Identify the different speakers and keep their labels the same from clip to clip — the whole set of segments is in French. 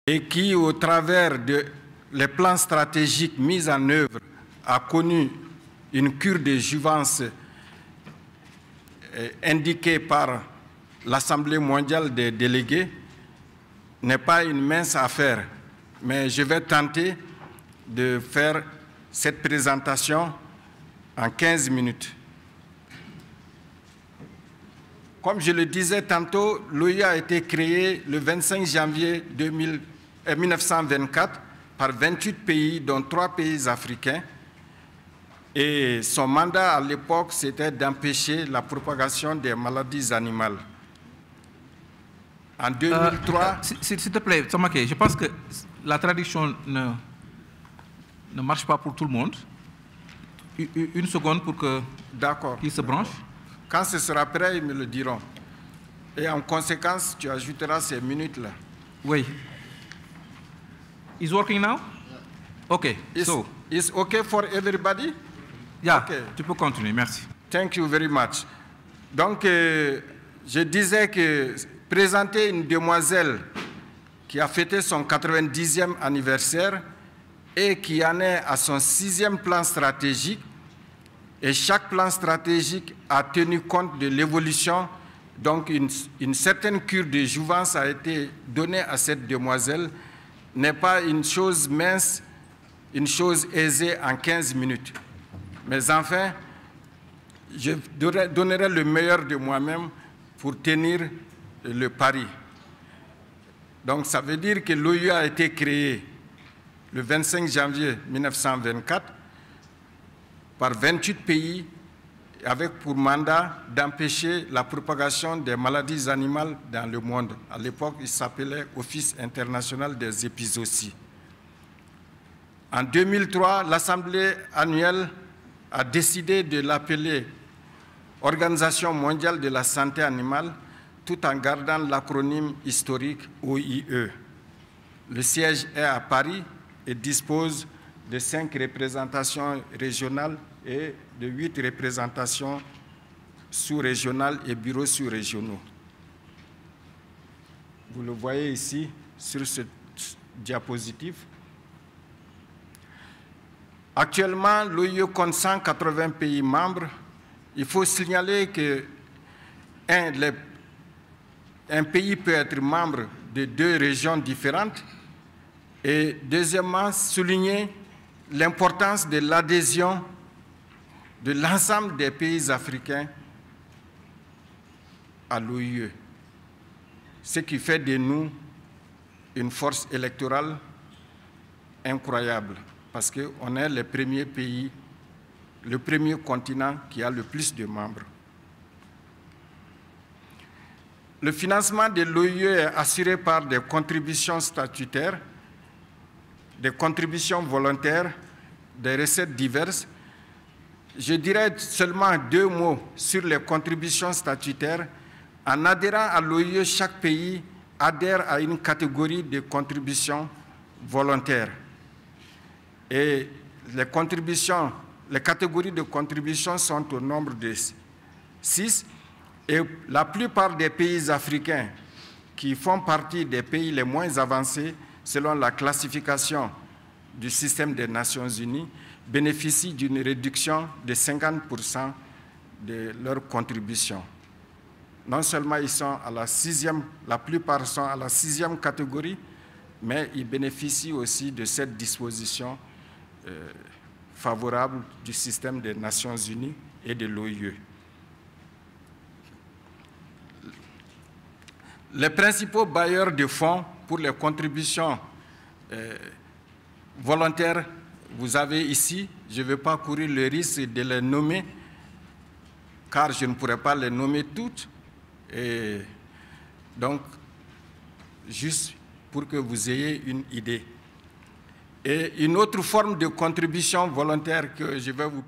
Speaker 1: et qui, au travers des plans stratégiques mis en œuvre, a connu une cure de jouvence indiquée par l'Assemblée mondiale des délégués, n'est pas une mince affaire. Mais je vais tenter de faire cette présentation en 15 minutes. Comme je le disais tantôt, l'OIE a été créée le 25 janvier 1924 par 28 pays, dont 3 pays africains. Et son mandat à l'époque, c'était d'empêcher la propagation des maladies animales. En 2003...
Speaker 2: S'il te plaît, Samake, je pense que la traduction ne marche pas pour tout le monde. Une seconde pour que qu'il se branche.
Speaker 1: Quand ce sera prêt, ils me le diront. Et en conséquence, tu ajouteras ces minutes-là.
Speaker 2: Oui. Is working now? OK.
Speaker 1: Is OK for everybody?
Speaker 2: Yeah, okay. Tu peux continuer, merci.
Speaker 1: Thank you very much. Donc, je disais que présenter une demoiselle qui a fêté son 90e anniversaire et qui en est à son 6e plan stratégique, et chaque plan stratégique a tenu compte de l'évolution. Donc, une certaine cure de jouvence a été donnée à cette demoiselle, n'est pas une chose mince, une chose aisée en 15 minutes. Mais enfin, je donnerai le meilleur de moi-même pour tenir le pari. Donc, ça veut dire que l'OIE a été créée le 25 janvier 1924 par 28 pays avec pour mandat d'empêcher la propagation des maladies animales dans le monde. À l'époque, il s'appelait Office international des épizooties. En 2003, l'Assemblée annuelle a décidé de l'appeler Organisation mondiale de la santé animale, tout en gardant l'acronyme historique OIE. Le siège est à Paris et dispose de 5 représentations régionales et de 8 représentations sous-régionales et bureaux sous-régionaux. Vous le voyez ici sur ce diapositive. Actuellement, l'OIE compte 180 pays membres. Il faut signaler que un pays peut être membre de 2 régions différentes. Et deuxièmement, souligner l'importance de l'adhésion de l'ensemble des pays africains à l'OIE, ce qui fait de nous une force électorale incroyable, parce qu'on est le premier pays, le premier continent qui a le plus de membres. Le financement de l'OIE est assuré par des contributions statutaires, des contributions volontaires, des recettes diverses. Je dirais seulement 2 mots sur les contributions statutaires. En adhérant à l'OIE, chaque pays adhère à une catégorie de contributions volontaires. Et les catégories de contributions sont au nombre de 6. Et la plupart des pays africains qui font partie des pays les moins avancés, selon la classification du système des Nations Unies, bénéficient d'une réduction de 50% de leurs contributions. Non seulement ils sont à la 6e, la plupart sont à la 6e catégorie, mais ils bénéficient aussi de cette disposition favorable du système des Nations Unies et de l'OIE. Les principaux bailleurs de fonds pour les contributions volontaires, vous avez ici, je ne vais pas courir le risque de les nommer, car je ne pourrais pas les nommer toutes. Et donc, juste pour que vous ayez une idée. Et une autre forme de contribution volontaire que je vais vous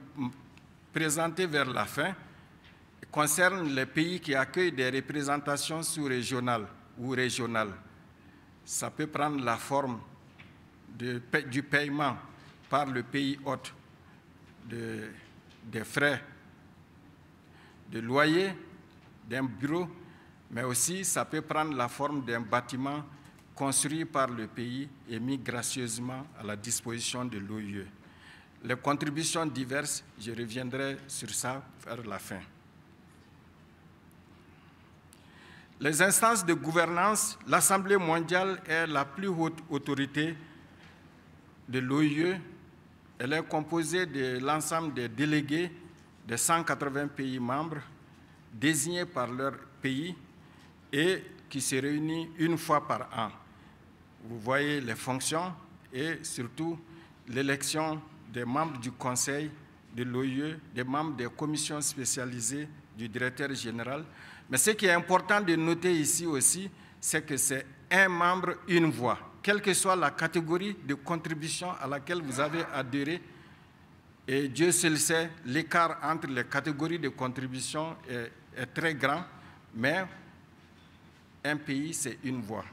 Speaker 1: présenter vers la fin concerne les pays qui accueillent des représentations sous-régionales ou régionales. Ça peut prendre la forme du paiement par le pays hôte des frais de loyer d'un bureau, mais aussi ça peut prendre la forme d'un bâtiment construit par le pays et mis gracieusement à la disposition de l'OIE. Les contributions diverses, je reviendrai sur ça vers la fin. Les instances de gouvernance, l'Assemblée mondiale est la plus haute autorité de l'OIE. Elle est composée de l'ensemble des délégués de 180 pays membres désignés par leur pays et qui se réunit une fois par an. Vous voyez les fonctions et surtout l'élection des membres du Conseil de l'OIE, des membres des commissions spécialisées du directeur général. Mais ce qui est important de noter ici aussi, c'est que c'est un membre, une voix. Quelle que soit la catégorie de contribution à laquelle vous avez adhéré, et Dieu seul sait, l'écart entre les catégories de contribution est très grand, mais un pays, c'est une voix.